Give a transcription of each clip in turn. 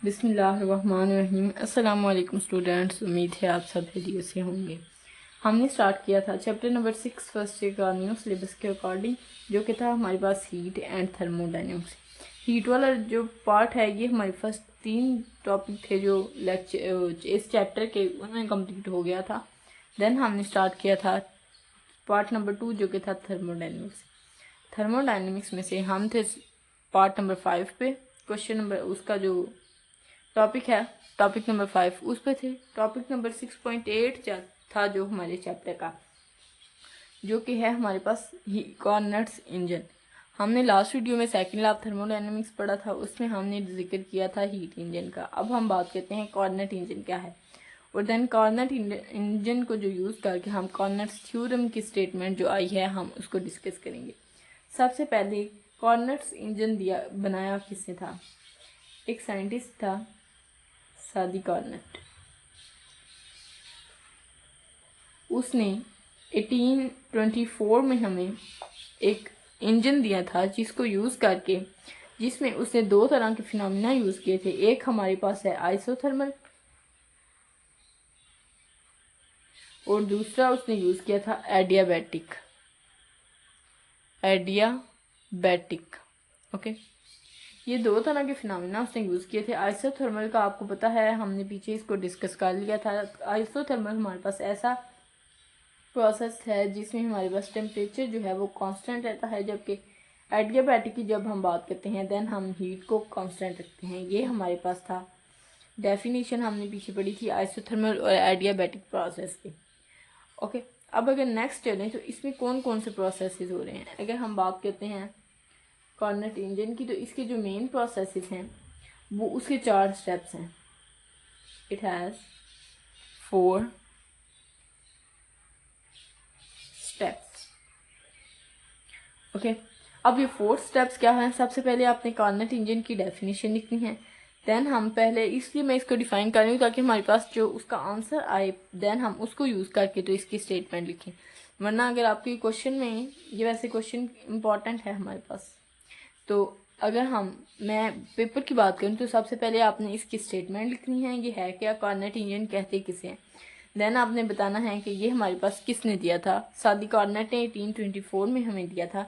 बिस्मिल्लाहिर्रहमानिर्रहीम। अस्सलाम वालेकुम स्टूडेंट्स, उम्मीद है आप सब खैरियत से होंगे। हमने स्टार्ट किया था चैप्टर नंबर 6 फर्स्ट ईयर का न्यू सिलेबस के अकॉर्डिंग, जो कि था हमारे पास हीट एंड थर्मोडायनेमिक्स। हीट वाला जो पार्ट है ये हमारे फर्स्ट 3 टॉपिक थे जो लेक्चर इस चैप्टर के उनमें कंप्लीट हो गया था। देन हमने स्टार्ट किया था पार्ट नंबर 2 जो कि था थर्मोडायनेमिक्स। थर्मोडायनेमिक्स में से हम थे पार्ट नंबर 5 पे, क्वेश्चन नंबर उसका जो टॉपिक है टॉपिक नंबर 5 उस पे थे। टॉपिक नंबर 6.8 था जो हमारे चैप्टर का, जो कि है हमारे पास कॉर्नट्स इंजन। हमने लास्ट वीडियो में सेकंड लैब थर्मोडायनेमिक्स पढ़ा था, उसमें हमने जिक्र किया था हीट इंजन का। अब हम बात करते हैं कॉर्नट इंजन क्या है, और देन कॉर्नट इंजन को जो यूज़ करके हम कॉर्नट्स थ्योरम की स्टेटमेंट जो आई है हम उसको डिस्कस करेंगे। सबसे पहले कॉर्नट्स इंजन बनाया किसने था? एक साइंटिस्ट था, सादी कॉर्नट। उसने 1824 में हमें एक इंजन दिया था जिसको यूज़ करके, जिसमें उसने 2 तरह के फिनोमिना यूज़ किए थे। एक हमारे पास है आइसोथर्मल और दूसरा उसने यूज़ किया था एडियाबैटिक। ओके, ये 2 तरह के फिनोमिना उसने यूज़ किए थे। आइसोथर्मल का आपको पता है, हमने पीछे इसको डिस्कस कर लिया था। आइसोथर्मल हमारे पास ऐसा प्रोसेस है जिसमें हमारे पास टेम्परेचर जो है वो कांस्टेंट रहता है, जबकि एडियाबैटिक की जब हम बात करते हैं देन हम हीट को कांस्टेंट रखते हैं। ये हमारे पास था डेफिनेशन, हमने पीछे पढ़ी थी आइसोथर्मल और एडियाबैटिक प्रोसेस की। ओके, अब अगर नेक्स्ट चलें तो इसमें कौन कौन से प्रोसेसेस हो रहे हैं। अगर हम बात करते हैं कॉर्नट इंजन की, तो इसके जो मेन प्रोसेसेस हैं वो उसके 4 स्टेप्स हैं। It has 4 steps. ओके, अब ये 4 स्टेप्स क्या हैं? सबसे पहले आपने कॉर्नट इंजन की डेफिनेशन लिखनी है। देन हम पहले, इसलिए मैं इसको डिफाइन कर रही हूँ ताकि हमारे पास जो उसका आंसर आए देन हम उसको यूज़ करके तो इसकी स्टेटमेंट लिखें। वरना अगर आपके क्वेश्चन में, ये वैसे क्वेश्चन इंपॉर्टेंट है हमारे पास, तो अगर मैं पेपर की बात करूँ तो सबसे पहले आपने इसकी स्टेटमेंट लिखनी है, ये है क्या, कॉर्नट इंजन कहते किसे हैं। देन आपने बताना है कि ये हमारे पास किसने दिया था। सादी कॉर्नट ने 1824 में हमें दिया था,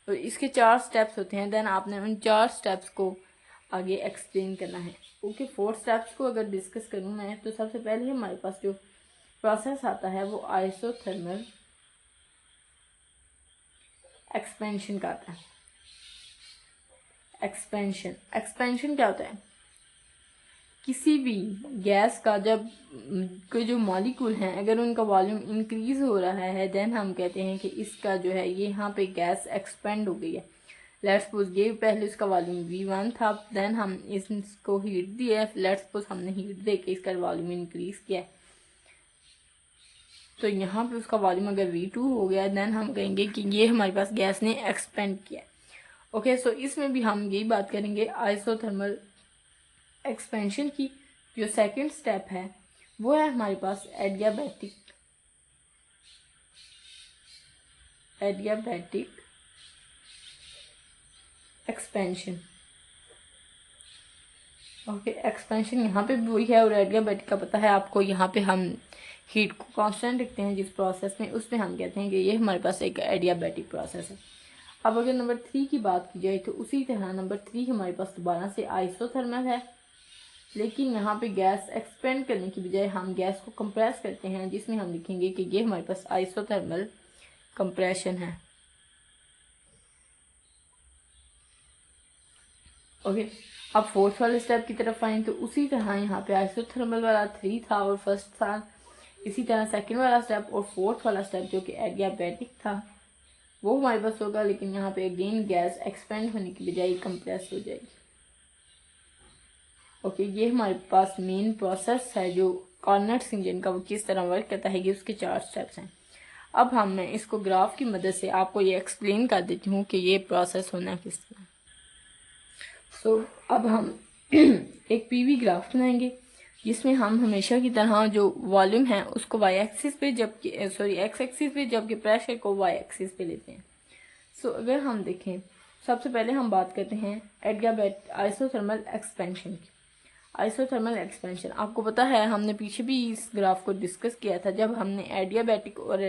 और इसके 4 स्टेप्स होते हैं। देन आपने उन 4 स्टेप्स को आगे एक्सप्लेन करना है। ओके, 4 स्टेप्स को अगर डिस्कस करूँ मैं, तो सबसे पहले हमारे पास जो प्रोसेस आता है वो आइसोथर्मल एक्सपेंशन का आता है। एक्सपेंशन क्या होता है? किसी भी गैस का जब कोई जो मॉलिक्यूल हैं अगर उनका वॉल्यूम इंक्रीज हो रहा है देन हम कहते हैं कि इसका जो है ये यहाँ पे गैस एक्सपेंड हो गई है। लेट्स सपोज ये पहले इसका वॉल्यूम V1 था, देन हम इसको हीट दिया है। लेट्स सपोज हमने हीट दे के इसका वॉल्यूम इंक्रीज किया है, तो यहाँ पे उसका वॉल्यूम अगर V2 हो गया देन हम कहेंगे कि ये हमारे पास गैस ने एक्सपेंड किया है। ओके, सो इसमें भी हम यही बात करेंगे आइसोथर्मल एक्सपेंशन की। जो सेकंड स्टेप है वो है हमारे पास एडियाबैटिक एक्सपेंशन। ओके, एक्सपेंशन यहाँ पे भी वही है, और एडियाबैटिक का पता है आपको, यहाँ पे हम हीट को कांस्टेंट रखते हैं जिस प्रोसेस में, उसमें हम कहते हैं कि ये हमारे पास एक एडियाबैटिक प्रोसेस है। अब अगर नंबर 3 की बात की जाए तो उसी तरह नंबर 3 हमारे पास दोबारा से आइसोथर्मल है, लेकिन यहाँ पे गैस एक्सपेंड करने की बजाय हम गैस को कंप्रेस करते हैं, जिसमें हम लिखेंगे कि ये हमारे पास आइसोथर्मल कंप्रेशन है। ओके, अब फोर्थ वाले स्टेप की तरफ आए तो उसी तरह यहाँ पे आइसोथर्मल वाला 3 था और फर्स्ट था, इसी तरह सेकंड वाला स्टेप और फोर्थ वाला स्टेप जो कि एडियाबैटिक था वो हमारे पास होगा, लेकिन यहाँ पे अगेन गैस एक्सपेंड होने की बजाय कंप्रेस हो जाएगी। ओके, ये हमारे पास मेन प्रोसेस है जो कॉर्नट्स इंजन का, वो किस तरह वर्क करता है, ये उसके 4 स्टेप्स हैं। अब मैं इसको ग्राफ की मदद से आपको ये एक्सप्लेन कर देती हूँ कि ये प्रोसेस होना किस तरह। सो अब हम एक पीवी ग्राफ बनाएंगे जिसमें हम हमेशा की तरह जो वॉल्यूम है उसको वाई एक्सिस पे, जबकि एक्स एक्सिस पे, जबकि प्रेशर को वाई एक्सिस पे लेते हैं। सो अगर हम देखें, सबसे पहले हम बात करते हैं आइसोथर्मल एक्सपेंशन की। आइसोथर्मल एक्सपेंशन, आपको पता है हमने पीछे भी इस ग्राफ को डिस्कस किया था जब हमने एडियाबैटिक और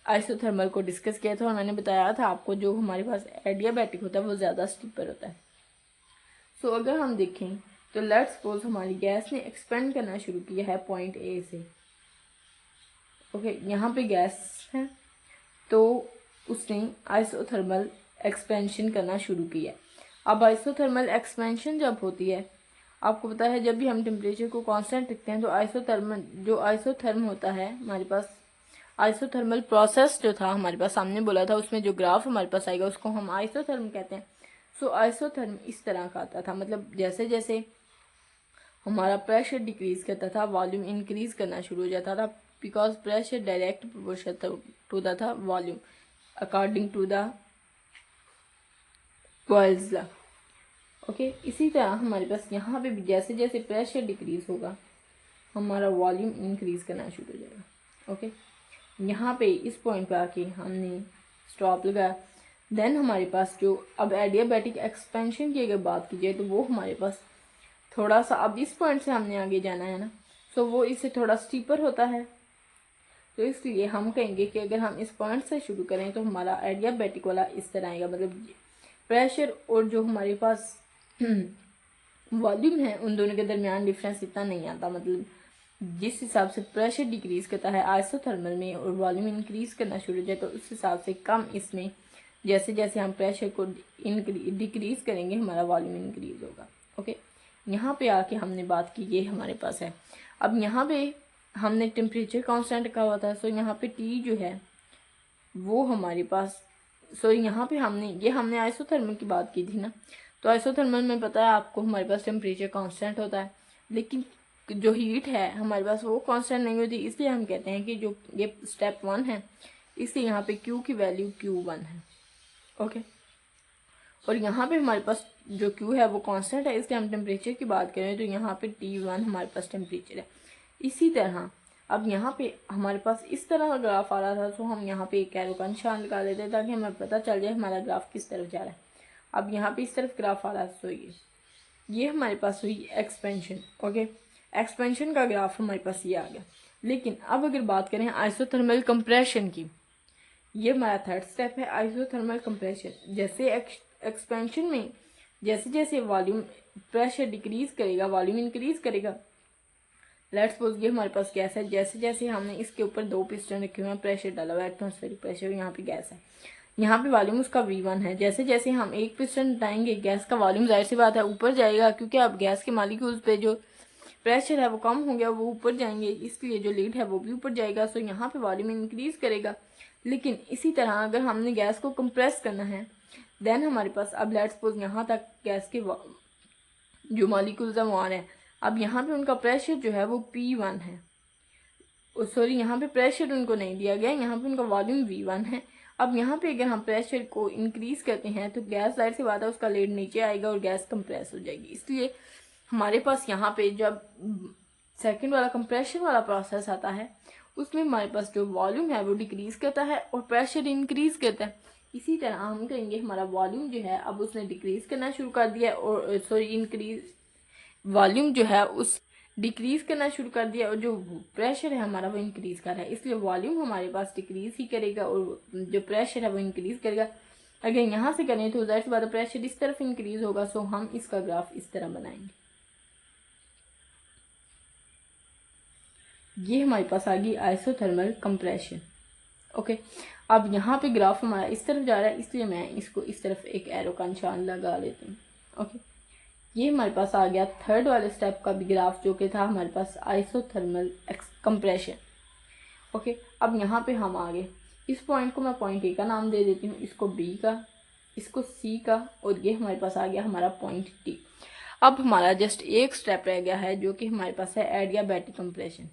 आइसोथर्मल को डिस्कस किया था, और मैंने बताया था आपको जो हमारे पास एडियाबैटिक होता है वो ज़्यादा स्टीपर होता है। सो अगर हम देखें तो लेट्स सपोज हमारी गैस ने एक्सपेंड करना शुरू किया है पॉइंट ए से। ओके, यहाँ पे गैस है तो उसने आइसोथर्मल एक्सपेंशन करना शुरू किया। अब आइसोथर्मल एक्सपेंशन जब होती है, आपको पता है जब भी हम टेम्परेचर को कांस्टेंट रखते हैं तो आइसोथर्म होता है हमारे पास, आइसोथर्मल प्रोसेस जो था हमारे पास सामने बोला था उसमें जो ग्राफ हमारे पास आएगा उसको हम आइसोथर्म कहते हैं। सो आइसोथर्म इस तरह का आता था, मतलब जैसे जैसे हमारा प्रेशर डिक्रीज करता था वॉल्यूम इंक्रीज करना शुरू हो जाता था, because pressure direct proportional to the था volume according to the Boyle's law. Okay, इसी तरह हमारे पास यहाँ पे भी जैसे जैसे प्रेशर डिक्रीज होगा हमारा वॉल्यूम इंक्रीज करना शुरू हो जाएगा। ओके, यहाँ पे इस पॉइंट पे आके हमने स्टॉप लगाया। देन हमारे पास जो अब एडियाबैटिक एक्सपेंशन की अगर बात की जाए तो वो हमारे पास थोड़ा सा, अब इस पॉइंट से हमने आगे जाना है ना, सो वो इससे थोड़ा स्टीपर होता है। तो इसलिए हम कहेंगे कि अगर हम इस पॉइंट से शुरू करें तो हमारा एडियाबैटिक वाला इस तरह आएगा, मतलब प्रेशर और जो हमारे पास वॉल्यूम है उन दोनों के दरमियान डिफरेंस इतना नहीं आता, मतलब जिस हिसाब से प्रेशर डिक्रीज करता है आइसोथर्मल में और वॉल्यूम इंक्रीज करना शुरू हो जाए तो उस हिसाब से कम इसमें, जैसे जैसे हम प्रेशर को डिक्रीज करेंगे हमारा वॉल्यूम इंक्रीज होगा। ओके, यहाँ पे आके हमने बात की ये हमारे पास है। अब यहाँ पे हमने टेम्परेचर कांस्टेंट रखा हुआ था, सो यहाँ पे टी जो है वो हमारे पास, सो यहाँ पे हमने आइसोथर्मल की बात की थी ना, तो आइसोथर्मल में पता है आपको हमारे पास टेम्परेचर कांस्टेंट होता है, लेकिन जो हीट है हमारे पास वो कांस्टेंट नहीं होती, इसलिए हम कहते हैं कि जो ये स्टेप 1 है इसलिए यहाँ पे Q की वैल्यू Q1 है। ओके, और यहाँ पे हमारे पास जो Q है वो कांस्टेंट है, इसलिए हम टेम्परेचर की बात करें तो यहाँ पे T1 हमारे पास टेम्परेचर है। इसी तरह अब यहाँ पे हमारे पास इस तरह का ग्राफ आ रहा था, तो हम यहाँ पे एक एरो का निशान लगा देते हैं ताकि हमें पता चल जाए हमारा ग्राफ किस तरफ जा रहा है। अब यहाँ पे इस तरफ ग्राफ आ रहा है, तो ये हमारे पास हुई एक्सपेंशन। ओके, एक्सपेंशन का ग्राफ हमारे पास ये आ गया। लेकिन अब अगर बात करें आइसोथर्मल कंप्रेशन की, ये हमारा थर्ड स्टेप है आइसोथर्मल कंप्रेशन। जैसे एक्सपेंशन में जैसे जैसे वॉल्यूम प्रेशर डिक्रीज करेगा वॉल्यूम इंक्रीज करेगा। लेट्स सपोज ये हमारे पास गैस है, जैसे जैसे हमने इसके ऊपर 2 पिस्टन रखे हुए हैं, प्रेशर डाला हुआ है एटमॉस्फेरिक प्रेशर, यहाँ पे गैस है, यहाँ पे वॉल्यूम उसका V1 है। जैसे जैसे हम एक पिस्टन हटाएंगे गैस का वॉल्यूम जाहिर सी बात है ऊपर जाएगा, क्योंकि अब गैस के मालिक्यूल्स पे जो प्रेशर है वो कम हो गया, वो ऊपर जाएंगे, इसलिए जो लीड है वो भी ऊपर जाएगा। सो यहाँ पे वॉल्यूम इंक्रीज करेगा। लेकिन इसी तरह अगर हमने गैस को कंप्रेस करना है, देन हमारे पास अब लेट्स सपोज यहाँ तक गैस के जो मॉलिक्यूल्स हैं वो आ रहे हैं। अब यहाँ पे उनका प्रेशर जो है वो P1 है, सॉरी यहाँ पे प्रेशर उनको नहीं दिया गया, यहाँ पे उनका वॉल्यूम V1 है। अब यहाँ पे अगर हम प्रेशर को इंक्रीज करते हैं तो गैस जाहिर सी बात है उसका लीड नीचे आएगा और गैस कंप्रेस हो जाएगी। इसलिए हमारे पास यहाँ पे जब सेकंड वाला कंप्रेशन वाला प्रोसेस आता है उसमें हमारे पास जो वॉल्यूम है वो डिक्रीज करता है और प्रेशर इंक्रीज करता है। इसी तरह हम कहेंगे हमारा वॉल्यूम जो है अब उसने डिक्रीज करना शुरू कर दिया, और सॉरी इंक्रीज वॉल्यूम जो है उस डिक्रीज करना शुरू कर दिया और जो प्रेशर है हमारा वो इंक्रीज कर रहा है, इसलिए वॉल्यूम हमारे पास डिक्रीज ही करेगा और जो प्रेशर है वो इंक्रीज करेगा। अगर यहाँ से करें तो जाहिर सी बात है प्रेशर इस तरफ इंक्रीज होगा, सो हम इसका ग्राफ इस तरह बनाएंगे। ये हमारे पास आ गई आइसोथर्मल कंप्रेशन। ओके, अब यहाँ पे ग्राफ हमारा इस तरफ जा रहा है, इसलिए मैं इसको इस तरफ एक एरो का निशान लगा लेती हूँ। ओके, ये हमारे पास आ गया थर्ड वाले स्टेप का भी ग्राफ, जो कि था हमारे पास आइसोथर्मल कंप्रेशन। ओके, अब यहाँ पे हम आ गए, इस पॉइंट को मैं पॉइंट ए का नाम दे देती हूँ, इसको बी का, इसको सी का, और ये हमारे पास आ गया हमारा पॉइंट टी। अब हमारा जस्ट एक स्टेप रह गया है जो कि हमारे पास है एडियाबैटिक कंप्रेशन।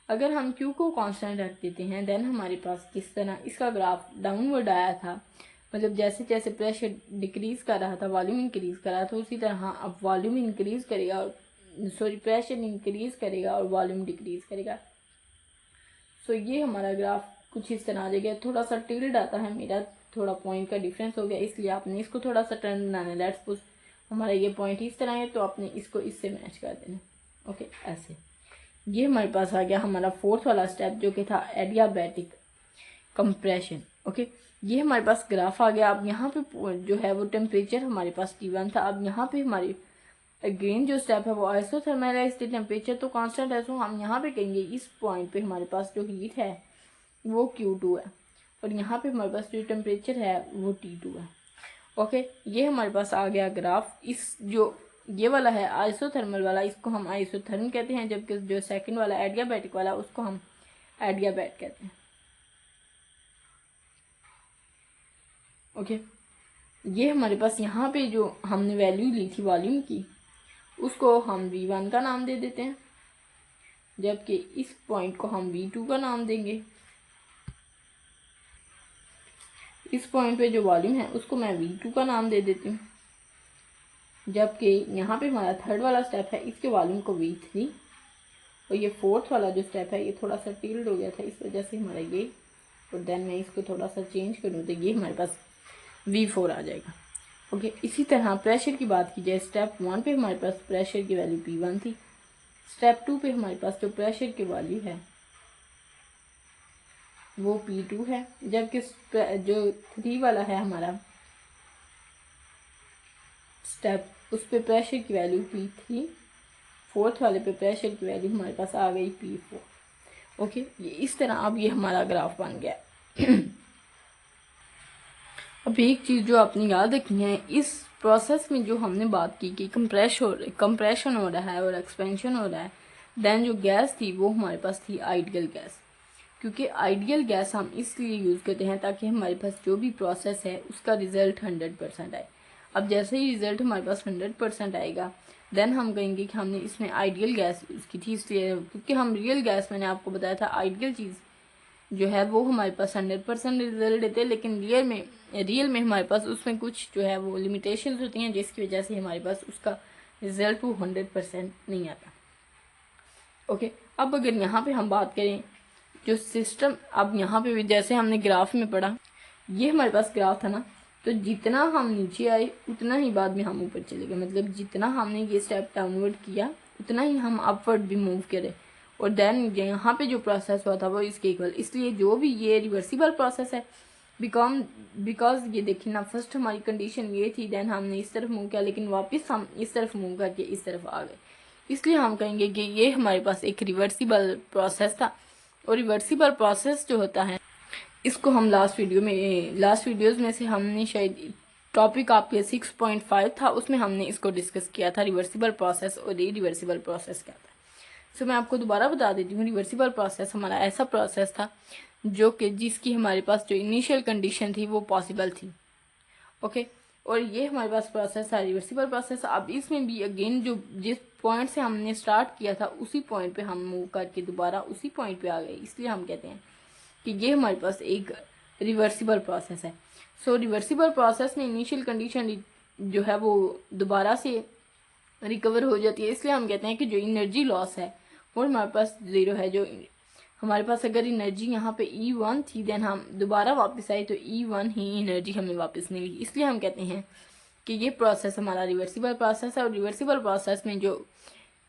अगर हम क्यू को कांस्टेंट रख देते हैं देन हमारे पास किस तरह इसका ग्राफ डाउनवर्ड आया था, मतलब जैसे जैसे प्रेशर डिक्रीज कर रहा था वॉल्यूम इंक्रीज कर रहा था, उसी तरह अब वॉल्यूम इंक्रीज करेगा और सॉरी प्रेशर इंक्रीज करेगा और वॉल्यूम डिक्रीज करेगा। सो ये हमारा ग्राफ कुछ इस तरह आ जाएगा। थोड़ा सा टिल्ड आता है, मेरा थोड़ा पॉइंट का डिफरेंस हो गया, इसलिए आपने इसको थोड़ा सा टर्न बनाना है। लेट्स सपोज हमारा ये पॉइंट इस तरह है, तो आपने इसको इससे मैच कर देना। ओके, ऐसे ये हमारे पास आ गया हमारा फोर्थ वाला स्टेप, जो कि था एडियाबैटिक कंप्रेशन। ओके, ये हमारे पास ग्राफ आ गया। अब यहाँ पे जो है वो टेम्परेचर हमारे पास T1 था। अब यहाँ पे हमारी अगेन जो स्टेप है वो आइसोथर्मल है, इसलिए टेम्परेचर तो कांस्टेंट है। सो हम यहाँ पे कहेंगे इस पॉइंट पे हमारे पास जो हीट है वो Q2 है, और यहाँ पे हमारे पास जो टेम्परेचर है वो T2 है। ओके, ये हमारे पास आ गया ग्राफ। इस जो ये वाला है आइसोथर्मल वाला, इसको हम आइसोथर्म कहते हैं, जबकि जो सेकंड वाला एडियाबैटिक वाला उसको हम एडियाबैट कहते हैं। ओके, ये हमारे पास यहाँ पे जो हमने वैल्यू ली थी वॉल्यूम की, उसको हम V1 का नाम दे देते हैं, जबकि इस पॉइंट को हम V2 का नाम देंगे। इस पॉइंट पे जो वॉल्यूम है उसको मैं V2 का नाम दे देती हूँ, जबकि यहाँ पे हमारा थर्ड वाला स्टेप है, इसके वॉल्यूम को V3, और ये फोर्थ वाला जो स्टेप है ये थोड़ा सा टिल्ड हो गया था, इस वजह से हमारा ये, और देन मैं इसको थोड़ा सा चेंज करूँ तो ये हमारे पास V4 आ जाएगा। ओके, इसी तरह प्रेशर की बात की जाए, स्टेप 1 पे हमारे पास प्रेशर की वैल्यू P1 थी, स्टेप 2 पे हमारे पास जो प्रेशर की वैल्यू है वो P2 है, जबकि जो 3 वाला है हमारा स्टेप, उस पे प्रेशर की वैल्यू P3, फोर्थ वाले पे प्रेशर की वैल्यू हमारे पास आ गई P4। ओके, ये इस तरह अब ये हमारा ग्राफ बन गया। अब एक चीज़ जो आपने याद रखनी है, इस प्रोसेस में जो हमने बात की कि कंप्रेशन हो रहा है और एक्सपेंशन हो रहा है, देन जो गैस थी वो हमारे पास थी आइडियल गैस। क्योंकि आइडियल गैस हम इसलिए यूज़ करते हैं ताकि हमारे पास जो भी प्रोसेस है उसका रिज़ल्ट 100% आए। अब जैसे ही रिज़ल्ट हमारे पास 100% आएगा, देन हम कहेंगे कि हमने इसमें आइडियल गैस यूज़ की थी। इसलिए क्योंकि हम रियल गैस, मैंने आपको बताया था, आइडियल चीज़ जो है वो हमारे पास 100% रिजल्ट देते हैं, लेकिन रियल में हमारे पास उसमें कुछ जो है वो लिमिटेशंस होती हैं, जिसकी वजह से हमारे पास उसका रिजल्ट वो 100% नहीं आता। ओके, अब अगर यहाँ पे हम बात करें जो सिस्टम, अब यहाँ पे भी जैसे हमने ग्राफ में पढ़ा, ये हमारे पास ग्राफ था ना, तो जितना हम नीचे आए उतना ही बाद में हम ऊपर चले गए। मतलब जितना हमने ये स्टेप डाउनवर्ड किया उतना ही हम अपवर्ड भी मूव करें, और देन यहाँ पे जो प्रोसेस हुआ था वो इसके इक्वल। इसलिए जो भी ये रिवर्सिबल प्रोसेस है, बिकॉज ये देखिए ना, फर्स्ट हमारी कंडीशन ये थी, देन हमने इस तरफ मूव किया, लेकिन वापस हम इस तरफ मूव करके इस तरफ आ गए, इसलिए हम कहेंगे कि ये हमारे पास एक रिवर्सिबल प्रोसेस था। और रिवर्सिबल प्रोसेस जो होता है, इसको हम लास्ट वीडियोज़ में से हमने शायद टॉपिक आपके 6.5 था, उसमें हमने इसको डिस्कस किया था, रिवर्सिबल प्रोसेस और इरिवर्सिबल प्रोसेस क्या था। सो मैं आपको दोबारा बता देती हूँ, रिवर्सिबल प्रोसेस हमारा ऐसा प्रोसेस था जो कि जिसकी हमारे पास जो इनिशियल कंडीशन थी वो पॉसिबल थी। ओके, और ये हमारे पास प्रोसेस था रिवर्सिबल प्रोसेस। अब इसमें भी अगेन जो जिस पॉइंट से हमने स्टार्ट किया था उसी पॉइंट पे हम मूव करके दोबारा उसी पॉइंट पे आ गए, इसलिए हम कहते हैं कि ये हमारे पास एक रिवर्सिबल प्रोसेस है। सो रिवर्सिबल प्रोसेस में इनिशियल कंडीशन जो है वो दोबारा से रिकवर हो जाती है, इसलिए हम कहते हैं कि जो एनर्जी लॉस है वो हमारे पास ज़ीरो है। जो हमारे पास अगर एनर्जी यहाँ पे E1 थी, देन हम दोबारा वापस आए तो E1 ही एनर्जी हमें वापस मिली, इसलिए हम कहते हैं कि ये प्रोसेस हमारा रिवर्सिबल प्रोसेस है। और रिवर्सिबल प्रोसेस में जो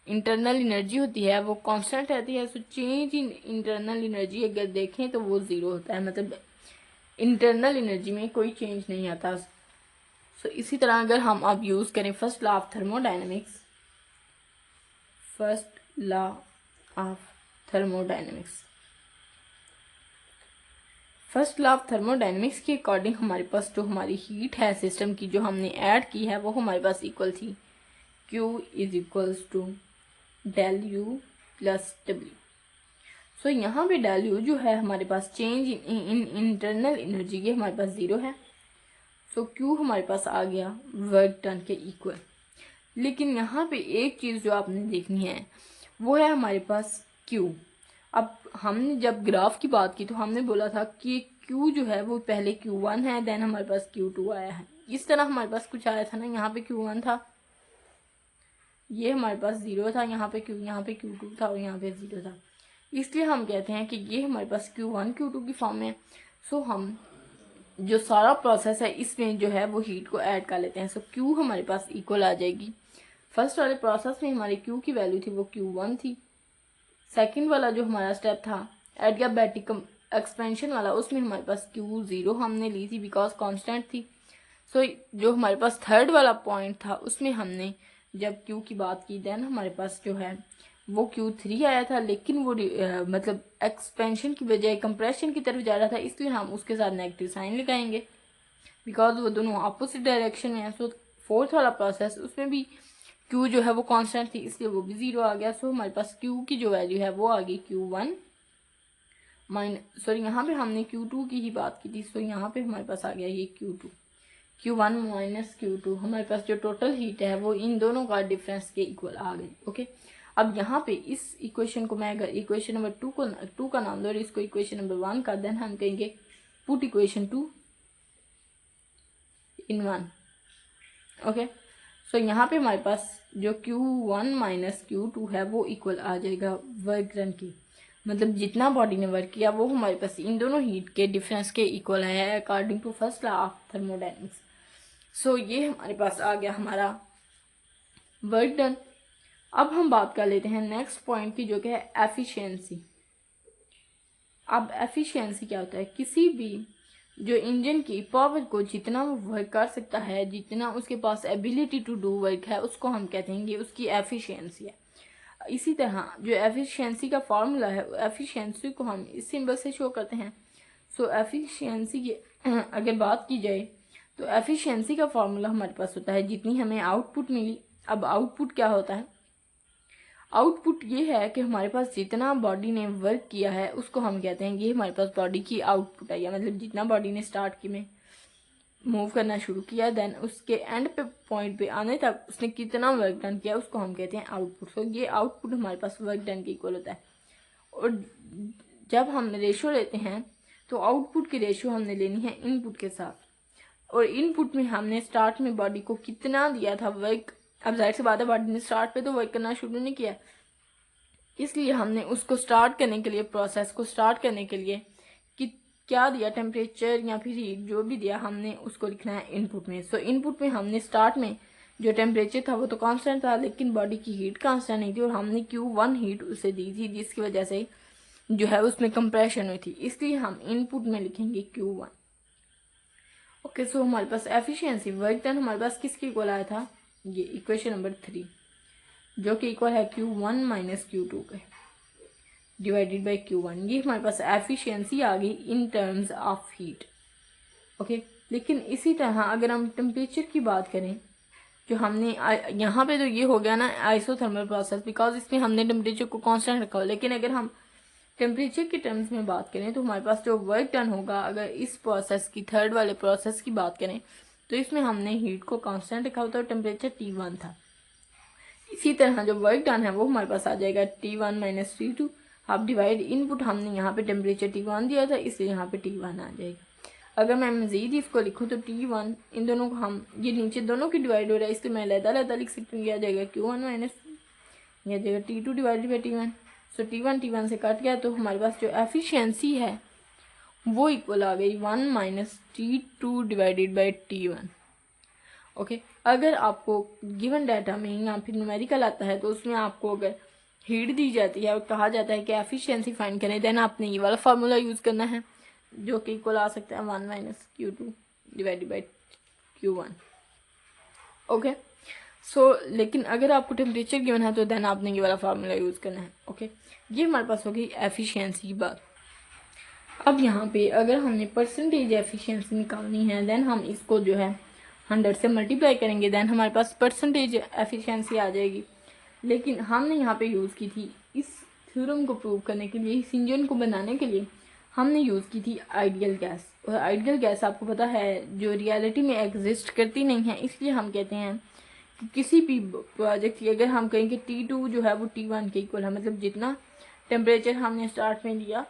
इंटरनल एनर्जी होती है वो कांस्टेंट रहती है। So change in internal energy अगर देखें तो वो ज़ीरो होता है, मतलब इंटरनल एनर्जी में कोई चेंज नहीं आता। सो इसी तरह अगर हम अब यूज़ करें first law of thermodynamics, first law of thermodynamics, first law of thermodynamics के अकॉर्डिंग हमारे पास जो हमारी हीट है सिस्टम की जो हमने ऐड की है वो हमारे पास इक्वल थी Q is equals to del U plus W। So यहाँ पे डेल U जो है हमारे पास चेंज इन इंटरनल एनर्जी ये हमारे पास ज़ीरो है। सो Q हमारे पास आ गया वर्क टन के इक्वल। लेकिन यहाँ पे एक चीज़ जो आपने देखनी है वो है हमारे पास Q। अब हमने जब ग्राफ की बात की तो हमने बोला था कि Q जो है वो पहले Q1 है, देन हमारे पास Q2 आया है। इस तरह हमारे पास कुछ आया था ना, यहाँ पे Q1 था, ये हमारे पास ज़ीरो था, यहाँ पे Q2 था और यहाँ पे ज़ीरो था, इसलिए हम कहते हैं कि ये हमारे पास Q1 Q2 की फॉर्म में। सो हम जो सारा प्रोसेस है इसमें जो है वो हीट को ऐड कर लेते हैं। सो Q हमारे पास इक्वल आ जाएगी। फर्स्ट वाले प्रोसेस में हमारी Q की वैल्यू थी वो Q1 थी। सेकंड वाला जो हमारा स्टेप था एडियाबैटिक एक्सपेंशन वाला, उसमें हमारे पास Q0 हमने ली थी बिकॉज कांस्टेंट थी। सो जो हमारे पास थर्ड वाला पॉइंट था उसमें हमने जब Q की बात की देन हमारे पास जो है वो Q3 आया था, लेकिन वो मतलब एक्सपेंशन की बजाय कंप्रेशन की तरफ जा रहा था, इसलिए हम उसके साथ नेगेटिव साइन लगाएंगे बिकॉज वो दोनों अपोजिट डायरेक्शन में है। सो फोर्थ वाला प्रोसेस उसमें भी Q जो है वो कांस्टेंट थी, इसलिए वो भी 0 आ गया। सो हमारे पास Q की जो वैल्यू है वो आ गई Q1 सॉरी यहाँ पे हमने Q2 की ही बात की थी। सो यहाँ पे हमारे पास आ गया ये Q1 माइनस Q2। हमारे पास जो टोटल हीट है वो इन दोनों का डिफरेंस के इक्वल आ गई। ओके, अब यहाँ पे इस इक्वेशन को मैं अगर इक्वेशन नंबर 2 का नाम दो और इसको इक्वेशन नंबर 1 का, देन हम कहेंगे पुट इक्वेशन 2 इन 1। ओके, सो यहाँ पे हमारे पास जो Q1 माइनस Q2 है वो इक्वल आ जाएगा वर्क डन की, मतलब जितना बॉडी ने वर्क किया वो हमारे पास इन दोनों हीट के डिफरेंस के इक्वल है according to first law of thermodynamics. So ये हमारे पास आ गया हमारा वर्क डन। अब हम बात कर लेते हैं नेक्स्ट पॉइंट की, जो कि है एफिशिएंसी। अब एफिशिएंसी क्या होता है? किसी भी जो इंजन की पावर को जितना वो वर्क कर सकता है, जितना उसके पास एबिलिटी टू डू वर्क है, उसको हम कहते हैं कि उसकी एफिशिएंसी है। इसी तरह जो एफिशिएंसी का फार्मूला है, एफिशिएंसी को हम इस सिंबल से शो करते हैं। सो एफिशिएंसी की अगर बात की जाए तो एफिशिएंसी का फार्मूला हमारे पास होता है जितनी हमें आउटपुट मिली। अब आउटपुट क्या होता है? आउटपुट ये है कि हमारे पास जितना बॉडी ने वर्क किया है उसको हम कहते हैं ये हमारे पास बॉडी की आउटपुट है, या मतलब जितना बॉडी ने स्टार्ट की में मूव करना शुरू किया देन उसके एंड पे पॉइंट पे आने तक उसने कितना वर्क डन किया उसको हम कहते हैं आउटपुट। सो ये आउटपुट हमारे पास वर्क डन के इक्वल होता है। और जब हम रेशो लेते हैं तो आउटपुट की रेशो हमने लेनी है इनपुट के साथ, और इनपुट में हमने स्टार्ट में बॉडी को कितना दिया था वर्क। अब जाहिर सी बात है बॉडी ने स्टार्ट पे तो वर्क करना शुरू नहीं किया, इसलिए हमने उसको स्टार्ट करने के लिए, प्रोसेस को स्टार्ट करने के लिए कि क्या दिया, टेम्परेचर या फिर हीट जो भी दिया, हमने उसको लिखना है इनपुट में। सो इनपुट में हमने स्टार्ट में जो टेम्परेचर था वो तो कांस्टेंट था, लेकिन बॉडी की हीट कांस्टेंट नहीं थी, और हमने Q1 हीट उसे दी थी जिसकी वजह से जो है उसमें कंप्रेशन हुई थी, इसलिए हम इनपुट में लिखेंगे Q1। ओके, सो हमारे पास एफिशिएंसी वर्क डन हमारे पास किसके इक्वल आया था? ये इक्वेशन नंबर 3 जो कि इक्वल है Q1 माइनस Q2 के डिवाइडेड बाई Q1। ये हमारे पास एफिशिएंसी आ गई in terms of heat. Okay, लेकिन इसी तरह अगर हम टेम्परेचर की बात करें, जो हमने यहाँ पे तो ये हो गया ना आइसोथर्मल प्रोसेस, बिकॉज इसमें हमने टेम्परेचर को कांस्टेंट रखा हो, लेकिन अगर हम टेम्परेचर के टर्म्स में बात करें तो हमारे पास जो वर्क डन होगा, अगर इस प्रोसेस की थर्ड वाले प्रोसेस की बात करें तो इसमें हमने हीट को कांस्टेंट रखा होता है और टेम्परेचर T1 था। इसी तरह जो वर्क डन है वो हमारे पास आ जाएगा T1 माइनस T2। अब डिवाइड इनपुट हमने यहाँ पे टेम्परेचर T1 दिया था, इसलिए यहाँ पे T1 आ जाएगा। अगर मैं मज़ीद इसको लिखूँ तो T1 इन दोनों को हम, ये नीचे दोनों की डिवाइड हो रहा है इसलिए मैं अलग-अलग लिख सकती हूँ। यह आ जाएगा Q1 माइनस, यह आ जाएगा T2 divided by T1। So T1 से कट गया, तो हमारे पास जो एफिशिएंसी है वो इक्वल आ गई 1 minus T2 divided by T1। Okay, अगर आपको गिवन डाटा में या फिर न्यूमेरिकल आता है तो उसमें आपको अगर हीट दी जाती है और कहा जाता है कि एफिशिएंसी फाइंड करें, देन आपने ये वाला फार्मूला यूज़ करना है जो कि इक्वल आ सकता है 1 minus Q2 divided by Q1। Okay, so लेकिन अगर आपको टेम्परेचर गिवन है तो देन आपने ये वाला फार्मूला यूज़ करना है। ओके, ये हमारे पास हो गई एफिशिएंसी की बात। अब यहाँ पे अगर हमने परसेंटेज एफिशिएंसी निकालनी है, देन हम इसको जो है 100 से मल्टीप्लाई करेंगे, देन हमारे पास परसेंटेज एफिशिएंसी आ जाएगी। लेकिन हमने यहाँ पे यूज़ की थी इस थ्योरम को प्रूव करने के लिए, इस इंजन को बनाने के लिए हमने यूज़ की थी आइडियल गैस। और आइडियल गैस आपको पता है जो रियलिटी में एग्जिस्ट करती नहीं है, इसलिए हम कहते हैं कि किसी भी प्रोजेक्ट की अगर हम कहें कि T2 जो है वो T1 के इक्वल है, मतलब जितना टेम्परेचर हमने स्टार्ट में लिया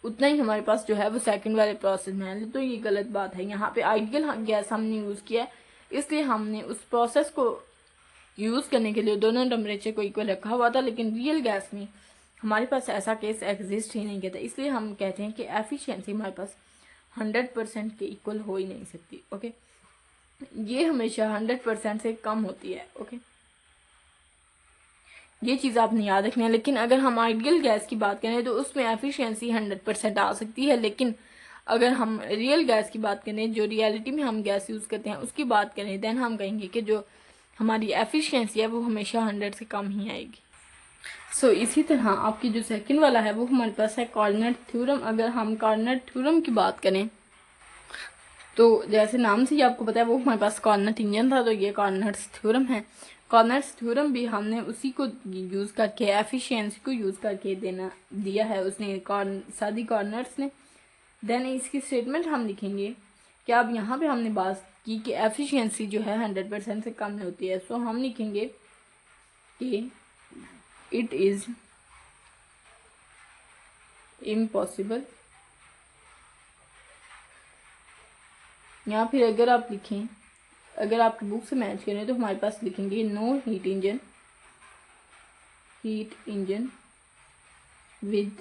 उतना ही हमारे पास जो है वो सेकंड वाले प्रोसेस में है, तो ये गलत बात है। यहाँ पे आइडियल गैस हमने यूज़ किया है, इसलिए हमने उस प्रोसेस को यूज़ करने के लिए दोनों टेम्परेचर को इक्वल रखा हुआ था, लेकिन रियल गैस में हमारे पास ऐसा केस एग्जिस्ट ही नहीं करता, इसलिए हम कहते हैं कि एफिशिएंसी हमारे पास 100% के इक्वल हो ही नहीं सकती। ओके, ये हमेशा 100% से कम होती है। ओके, ये चीज़ आपने याद रखनी है। लेकिन अगर हम आइडियल गैस की बात करें तो उसमें एफिशिएंसी 100% आ सकती है, लेकिन अगर हम रियल गैस की बात करें, जो रियलिटी में हम गैस यूज़ करते हैं उसकी बात करें, देन हम कहेंगे कि जो हमारी एफिशिएंसी है वो हमेशा 100 से कम ही आएगी। सो इसी तरह आपकी जो सेकंड वाला है वो हमारे पास है कॉर्नट थ्योरम। अगर हम कॉर्नट थ्योरम की बात करें तो जैसे नाम से ही आपको पता है वो हमारे पास कॉर्नट इंजन था, तो ये कॉर्नट्स थ्योरम है। कॉर्नट्स थ्योरम भी हमने उसी को यूज़ करके, एफिशिएंसी को यूज़ करके दिया है उसने, सादी कॉर्नट्स ने। देन इसकी स्टेटमेंट हम लिखेंगे कि अब यहाँ पे हमने बात की कि एफिशिएंसी जो है 100% से कम होती है। सो हम लिखेंगे कि इट इज़ इम्पॉसिबल, या फिर अगर आप लिखें, अगर आपकी बुक से मैच करें तो हमारे पास लिखेंगे no heat engine with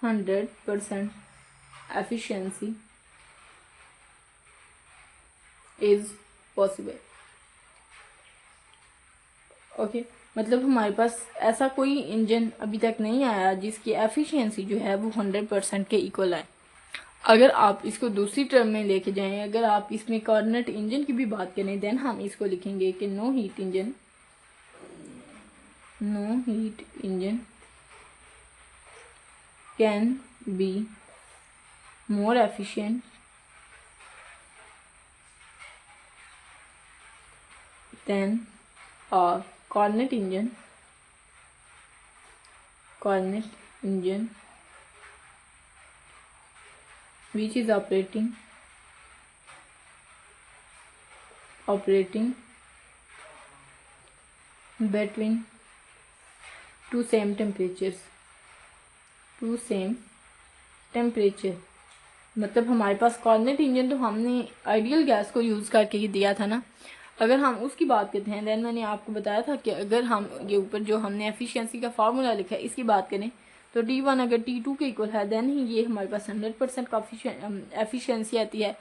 100% efficiency is possible. Okay, मतलब हमारे पास ऐसा कोई इंजन अभी तक नहीं आया जिसकी एफिशिएंसी जो है वो 100% के इक्वल आए। अगर आप इसको दूसरी टर्म में लेके जाएं, अगर आप इसमें कॉर्नट इंजन की भी बात करें, देन हम इसको लिखेंगे कि no heat engine can be more efficient than और Carnot engine which is operating between two same temperatures। मतलब हमारे पास कॉर्नट इंजन तो हमने आइडियल गैस को यूज़ करके ही दिया था ना। अगर हम उसकी बात करते हैं, देन मैंने आपको बताया था कि अगर हम ये ऊपर जो हमने एफिशिएंसी का फार्मूला लिखा है इसकी बात करें तो T1 अगर T2 के इक्वल है, देन ही ये हमारे पास 100% का एफिशिएंसी आती है।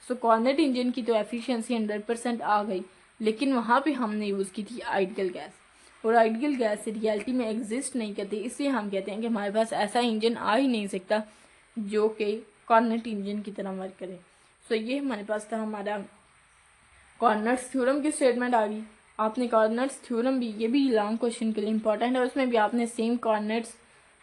सो कॉर्नट इंजन की तो एफिशिएंसी 100% आ गई, लेकिन वहाँ पे हमने यूज़ की थी आइडियल गैस, और आइडियल गैस रियलिटी में एग्जिस्ट नहीं करती। इसलिए हम कहते हैं कि हमारे पास ऐसा इंजन आ ही नहीं सकता जो कि कॉर्नट इंजन की तरह वर्क करे। सो ये हमारे पास था हमारा कॉर्नट्स थ्योरम की स्टेटमेंट आ गई। आपने कॉर्नट्स थ्योरम भी, ये भी लॉन्ग क्वेश्चन के लिए इंपॉर्टेंट है, उसमें भी आपने सेम कॉर्नट्स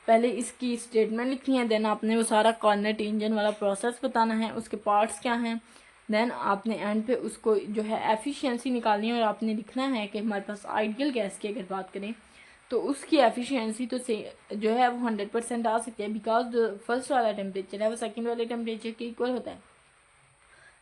पहले इसकी स्टेटमेंट लिखनी है, देन आपने वो सारा कॉर्नट इंजन वाला प्रोसेस बताना है, उसके पार्ट्स क्या हैं, देन आपने एंड पे उसको जो है एफिशिएंसी निकालनी है, और आपने लिखना है कि हमारे पास आइडियल गैस की अगर बात करें तो उसकी एफिशिएंसी तो से जो है वो 100% आ सकती है, बिकॉज फर्स्ट वाला टेम्परेचर है वो सेकेंड वाले टेम्परेचर के इक्वल होता है।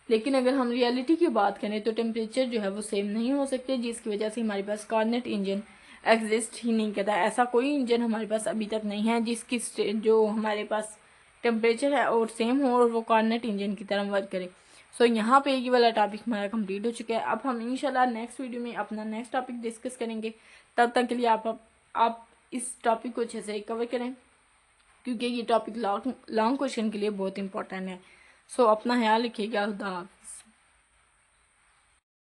लेकिन अगर हम रियलिटी की बात करें तो टेम्परेचर जो है वो सेम नहीं हो सकते, जिसकी वजह से हमारे पास कॉर्नट इंजन एग्जिस्ट ही नहीं करता। ऐसा कोई इंजन हमारे पास अभी तक नहीं है जिसकी जो हमारे पास टेम्परेचर है और सेम हो और वो कॉर्नट इंजन की तरह वर्क करे। सो यहाँ पे ये वाला टॉपिक हमारा कंप्लीट हो चुका है। अब हम इंशाल्लाह नेक्स्ट वीडियो में अपना नेक्स्ट टॉपिक डिस्कस करेंगे। तब तक के लिए आप इस टॉपिक को अच्छे से कवर करें, क्योंकि ये टॉपिक लॉन्ग क्वेश्चन के लिए बहुत इंपॉर्टेंट है। सो अपना ख्याल रखिएगा। खुदा हाफ़िज़।